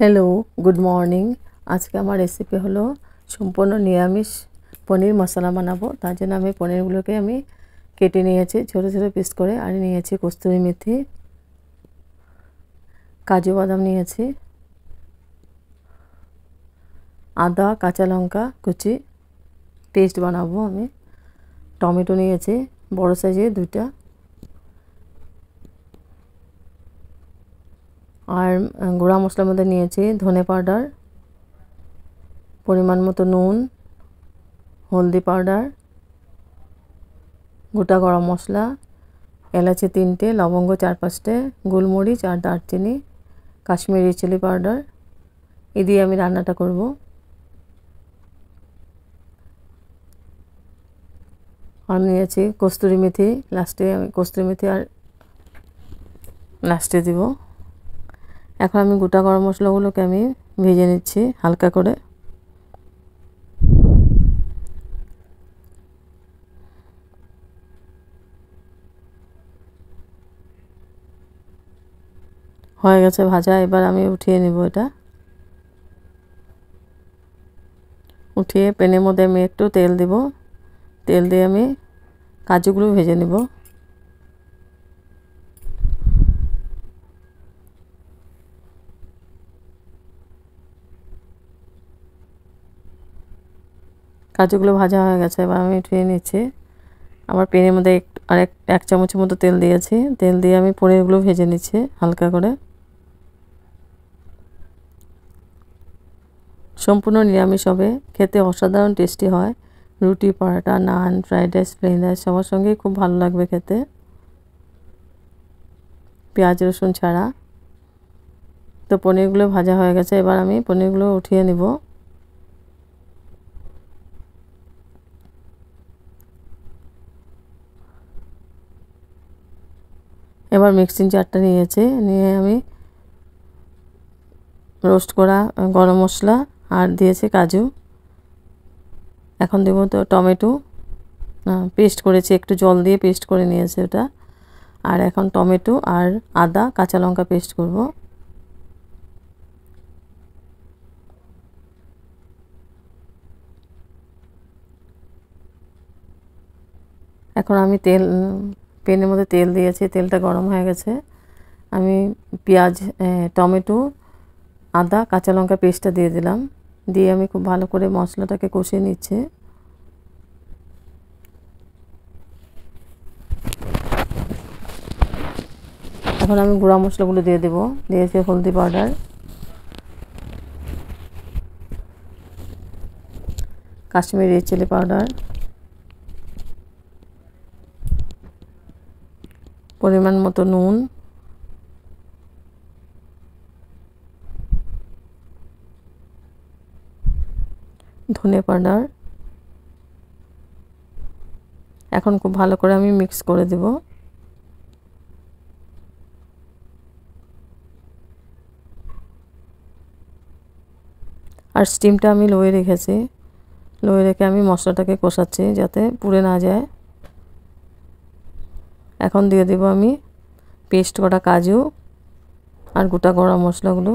Hello, good morning. আজকে আমার recipe হলো সম্পূর্ণ নিরামিষ পনির মশলা বানাবো। তার জন্য আমি পনিরগুলোকে কেটে নিয়েছি ছোটো ছোটো পিস করে, আর নিয়েছি কস্তুরি মেথি, কাজু বাদাম নিয়েছি, আদা কাঁচা লঙ্কা কুচি পেস্ট বানাবো আমি, টমেটো নিয়েছি বড় সাইজের 2টা, আর গুঁড়া মশলার মধ্যে নিয়েছি ধনে পাউডার, পরিমাণ মতো নুন, হলদি পাউডার, গোটা গরম মশলা, এলাচি 3টে, লবঙ্গ 4-5টে, গোলমরিচ আর দারচিনি, কাশ্মীরি চিলি পাউডার। এই দিয়ে আমি রান্নাটা করব। আর নিয়েছি কস্তুরি মেথি, লাস্টে আমি কস্তুরি মেথি আর লাস্টে দিব। এখন আমি গোটা গরম মশলাগুলোকে আমি ভেজে নিচ্ছি হালকা করে। হয়ে গেছে ভাজা, এবার আমি উঠিয়ে নিব। এটা উঠিয়ে প্যানের মধ্যে আমি একটু তেল দিব, তেল দিয়ে আমি কাজুগুলো ভেজে নিব। কাজুগুলো ভাজা হয়ে গেছে, এবার আমি উঠিয়ে নিচ্ছি। আবার প্যানের মধ্যে এক চামচের মতো তেল দিয়েছি, তেল দিয়ে আমি পনিরগুলো ভেজে নিচ্ছি হালকা করে। সম্পূর্ণ নিরামিষ হবে, খেতে অসাধারণ টেস্টি হয়। রুটি, পরোটা, নান, ফ্রাইড রাইস, প্লেন রাইস সবার সঙ্গেই খুব ভালো লাগবে খেতে, পেঁয়াজ রসুন ছাড়া। তো পনিরগুলো ভাজা হয়ে গেছে, এবার আমি পনিরগুলো উঠিয়ে নিব। এবার মিক্সিং জারটা নিয়েছি, নিয়ে আমি রোস্ট করা গরম মশলা আর দিয়েছি কাজু। এখন দেব তো টমেটো, পেস্ট করেছি, একটু জল দিয়ে পেস্ট করে নিয়েছি ওটা। আর এখন টমেটো আর আদা কাঁচা লঙ্কা পেস্ট করব। এখন আমি প্যানের মধ্যে তেল দিয়েছি, তেলটা গরম হয়ে গেছে। আমি পেঁয়াজ, টমেটো, আদা কাঁচা লঙ্কা পেস্টটা দিয়ে দিলাম, দিয়ে আমি খুব ভালো করে মশলাটাকে কষিয়ে নিচ্ছি। এখন আমি গুঁড়া মশলাগুলো দিয়ে দেবো, দিয়েছি হলদি পাউডার, কাশ্মীরি চিলি পাউডার, পরিমাণ মতো নুন, ধনে পাউডার। এখন খুব ভালো করে আমি মিক্স করে দেব। আর স্টিমটা আমি লোয়ে রেখেছি, লোয়ে রেখে আমি মশলাটাকে কষাচ্ছি যাতে পুড়ে না যায়। এখন দিয়ে দেব আমি পেস্ট করা কাজু আর গোটা গরম মশলাগুলো,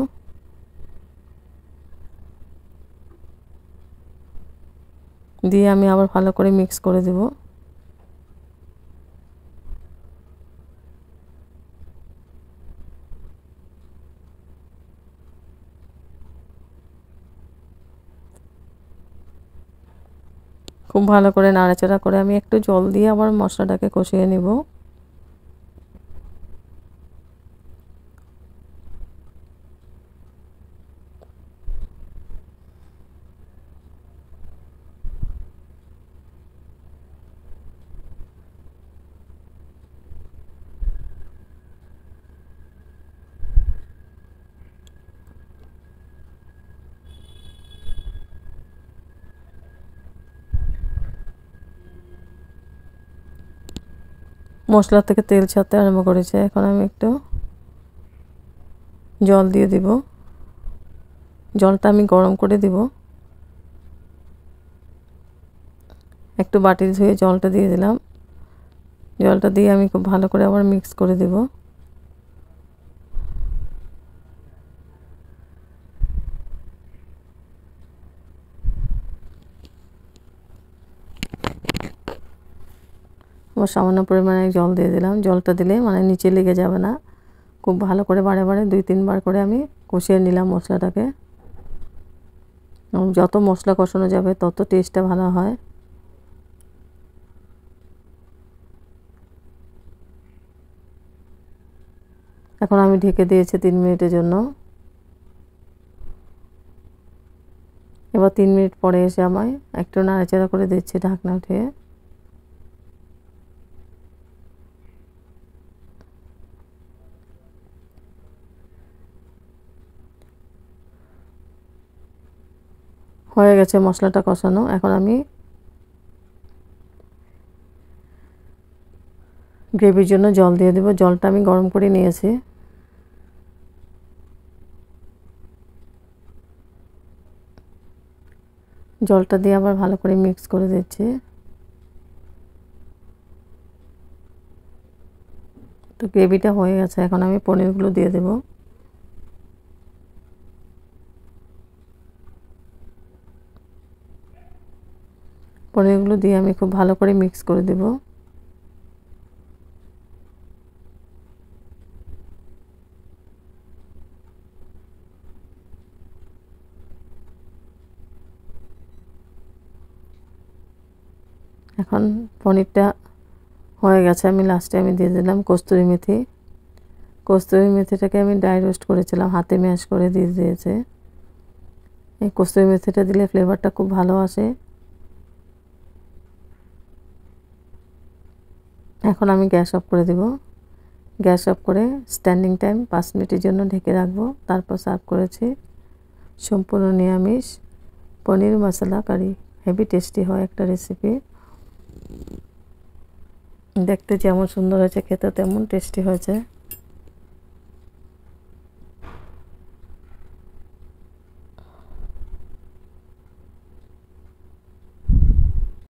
দিয়ে আমি আবার ভালো করে মিক্স করে দেব। খুব ভালো করে নাড়াচাড়া করে আমি একটু জল দিয়ে আবার মশলাটাকে কষিয়ে নেব। মশলা থেকে তেল ছাড়তে আরম্ভ করেছে, এখন আমি একটু জল দিয়ে দিব। জলটা আমি গরম করে দিব, একটু বাটি ধুয়ে জলটা দিয়ে দিলাম। জলটা দিয়ে আমি খুব ভালো করে আবার মিক্স করে দেব। এবার সামান্য পরিমাণে জল দিয়ে দিলাম। জলটা দিলে মানে নিচে লেগে যাবে না। খুব ভালো করে বারে বারে 2-3 বার করে আমি কষিয়ে নিলাম মশলাটাকে। যত মশলা কষানো যাবে তত টেস্টটা ভালো হয়। এখন আমি ঢেকে দিয়েছি 3 মিনিটের জন্য। এবার 3 মিনিট পরে এসে আমি একটু নাড়াচাড়া করে দিচ্ছি ঢাকনা উঠিয়ে। হয়ে গেছে মশলাটা কষানো। এখন আমি গ্রেভির জন্য জল দিয়ে দেব। জলটা আমি গরম করে নিয়েছি। জলটা দিয়ে আবার ভালো করে মিক্স করে দিচ্ছি। তো গ্রেভিটা হয়ে গেছে। এখন আমি পনিরগুলো দিয়ে দেব। পনিরগুলো দিয়ে আমি খুব ভালো করে মিক্স করে দেব। এখন পনিরটা হয়ে গেছে। আমি লাস্টে আমি দিয়ে দিলাম কস্তুরি মেথি। কস্তুরি মেথিটাকে আমি ড্রাই রোস্ট করেছিলাম, হাতে ম্যাশ করে দিয়ে দিয়েছে। এই কস্তুরি মেথিটা দিলে ফ্লেভারটা খুব ভালো আসে। এখন আমি গ্যাস অফ করে দেব। গ্যাস অফ করে স্ট্যান্ডিং টাইম 5 মিনিটের জন্য ঢেকে রাখবো। তারপর সার্ভ করেছি। সম্পূর্ণ নিরামিষ পনির মশলা কারি। হেভি টেস্টি হয় একটা রেসিপি। দেখতে যেমন সুন্দর হয়েছে, খেতে তেমন টেস্টি হয়েছে।